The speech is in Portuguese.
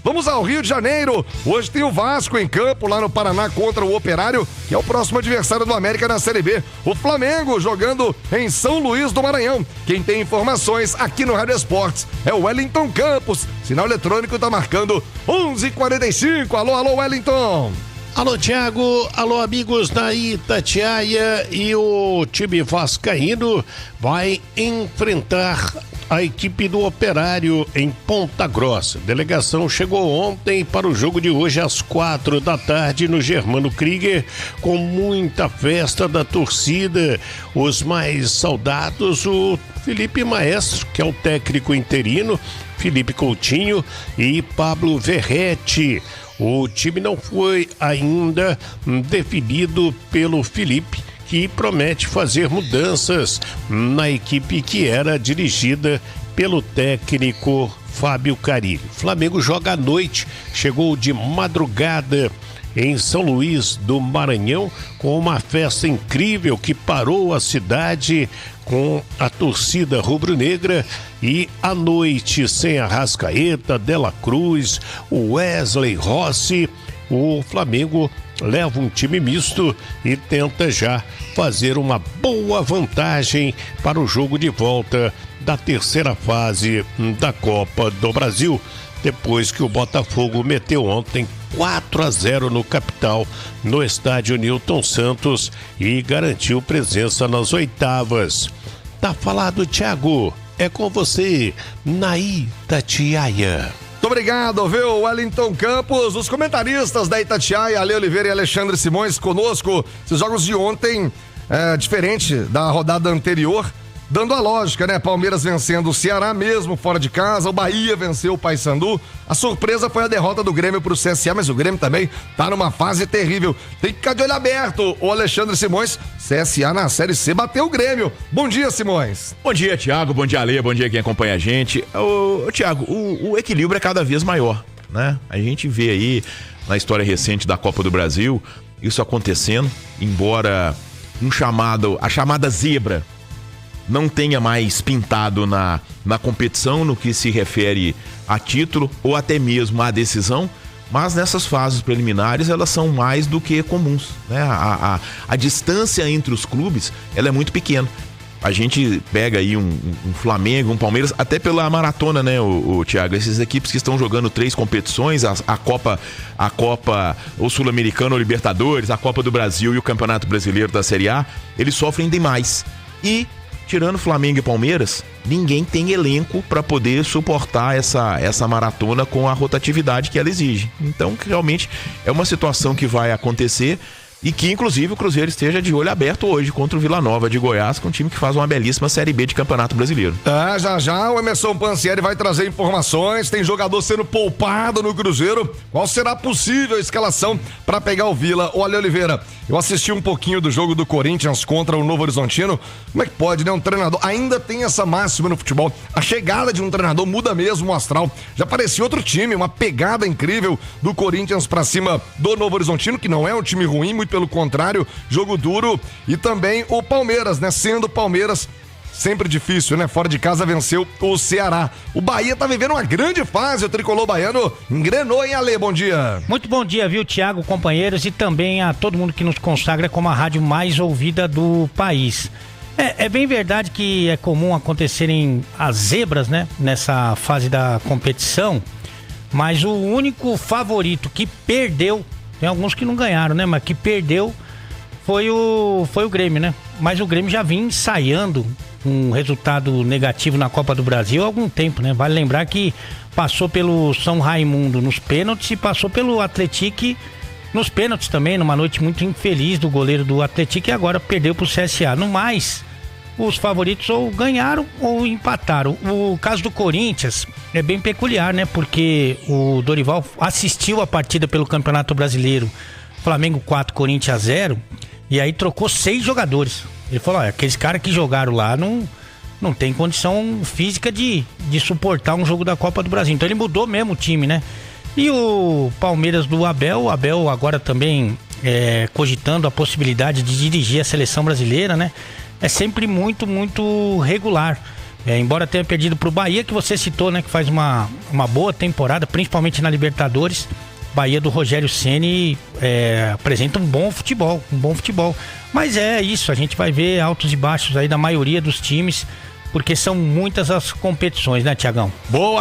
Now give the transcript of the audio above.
Vamos ao Rio de Janeiro. Hoje tem o Vasco em campo lá no Paraná contra o Operário, que é o próximo adversário do América na Série B. O Flamengo jogando em São Luís do Maranhão. Quem tem informações aqui no Rádio Esportes é o Wellington Campos. Sinal eletrônico tá marcando 11h45. Alô, Wellington. Alô, Thiago. Alô, amigos da Itatiaia. E o time vascaíno vai enfrentar a equipe do Operário em Ponta Grossa. A delegação chegou ontem para o jogo de hoje às 16h no Germano Krieger, com muita festa da torcida. Os mais saudados, o Felipe Maestro, que é o técnico interino, Felipe Coutinho e Pablo Verretti. O time não foi ainda definido pelo Felipe, que promete fazer mudanças na equipe que era dirigida pelo técnico Fábio Carille. O Flamengo joga à noite, chegou de madrugada em São Luís do Maranhão com uma festa incrível que parou a cidade com a torcida rubro-negra, e à noite, sem Arrascaeta, Dela Cruz, o Wesley Rossi, o Flamengo leva um time misto e tenta já fazer uma boa vantagem para o jogo de volta da terceira fase da Copa do Brasil, depois que o Botafogo meteu ontem 4-0 no Capital, no estádio Newton Santos, e garantiu presença nas oitavas. Tá falado, Thiago. É com você, na Itatiaia. Muito obrigado, viu, Wellington Campos. Os comentaristas da Itatiaia, Ale Oliveira e Alexandre Simões, conosco. Esses jogos de ontem, diferente da rodada anterior, dando a lógica, né? Palmeiras vencendo o Ceará mesmo, fora de casa. O Bahia venceu o Paysandu. A surpresa foi a derrota do Grêmio pro CSA, mas o Grêmio também tá numa fase terrível. Tem que ficar de olho aberto. O Alexandre Simões, CSA na Série C, bateu o Grêmio. Bom dia, Simões. Bom dia, Thiago. Bom dia, Ale. Bom dia quem acompanha a gente. Thiago, o equilíbrio é cada vez maior, né? A gente vê aí, na história recente da Copa do Brasil, isso acontecendo, embora a chamada zebra não tenha mais pintado na competição no que se refere a título ou até mesmo a decisão, mas nessas fases preliminares elas são mais do que comuns, né? A distância entre os clubes, ela é muito pequena. A gente pega aí um Flamengo, um Palmeiras, até pela maratona, né, o Thiago? Essas equipes que estão jogando 3 competições, a Copa, o Sul-Americano, o Libertadores, a Copa do Brasil e o Campeonato Brasileiro da Série A, eles sofrem demais. E tirando Flamengo e Palmeiras, ninguém tem elenco para poder suportar essa maratona com a rotatividade que ela exige. Então, realmente, é uma situação que vai acontecer e que, inclusive, o Cruzeiro esteja de olho aberto hoje contra o Vila Nova de Goiás, que é um time que faz uma belíssima Série B de Campeonato Brasileiro. Já o Emerson Pansieri vai trazer informações. Tem jogador sendo poupado no Cruzeiro. Qual será a possível escalação para pegar o Vila? O Ale Oliveira, eu assisti um pouquinho do jogo do Corinthians contra o Novo Horizontino. Como é que pode, né? Um treinador ainda tem essa máxima no futebol. A chegada de um treinador muda mesmo o astral. Já parecia outro time, uma pegada incrível do Corinthians para cima do Novo Horizontino, que não é um time ruim, muito pelo contrário, jogo duro. E também o Palmeiras, né? Sendo o Palmeiras sempre difícil, né? Fora de casa venceu o Ceará. O Bahia tá vivendo uma grande fase, o tricolor baiano engrenou, hein, Ale? Bom dia. Muito bom dia, viu, Thiago, companheiros, e também a todo mundo que nos consagra como a rádio mais ouvida do país. É bem verdade que é comum acontecerem as zebras, né? Nessa fase da competição, mas o único favorito que perdeu, tem alguns que não ganharam, né? Mas que perdeu foi o Grêmio, né? Mas o Grêmio já vinha ensaiando um resultado negativo na Copa do Brasil há algum tempo, né? Vale lembrar que passou pelo São Raimundo nos pênaltis e passou pelo Atlético nos pênaltis também, numa noite muito infeliz do goleiro do Atlético, e agora perdeu pro CSA. No mais, os favoritos ou ganharam ou empataram. O caso do Corinthians é bem peculiar, né? Porque o Dorival assistiu a partida pelo Campeonato Brasileiro, Flamengo 4, Corinthians 0, e aí trocou 6 jogadores. Ele falou, aqueles caras que jogaram lá não tem condição física de suportar um jogo da Copa do Brasil. Então ele mudou mesmo o time, né? E o Palmeiras do Abel, o Abel agora também cogitando a possibilidade de dirigir a seleção brasileira, né? É sempre muito, muito regular. Embora tenha perdido pro Bahia, que você citou, né? Que faz uma boa temporada, principalmente na Libertadores. Bahia do Rogério Ceni apresenta um bom futebol. Mas é isso, a gente vai ver altos e baixos aí da maioria dos times, porque são muitas as competições, né, Tiagão? Boa!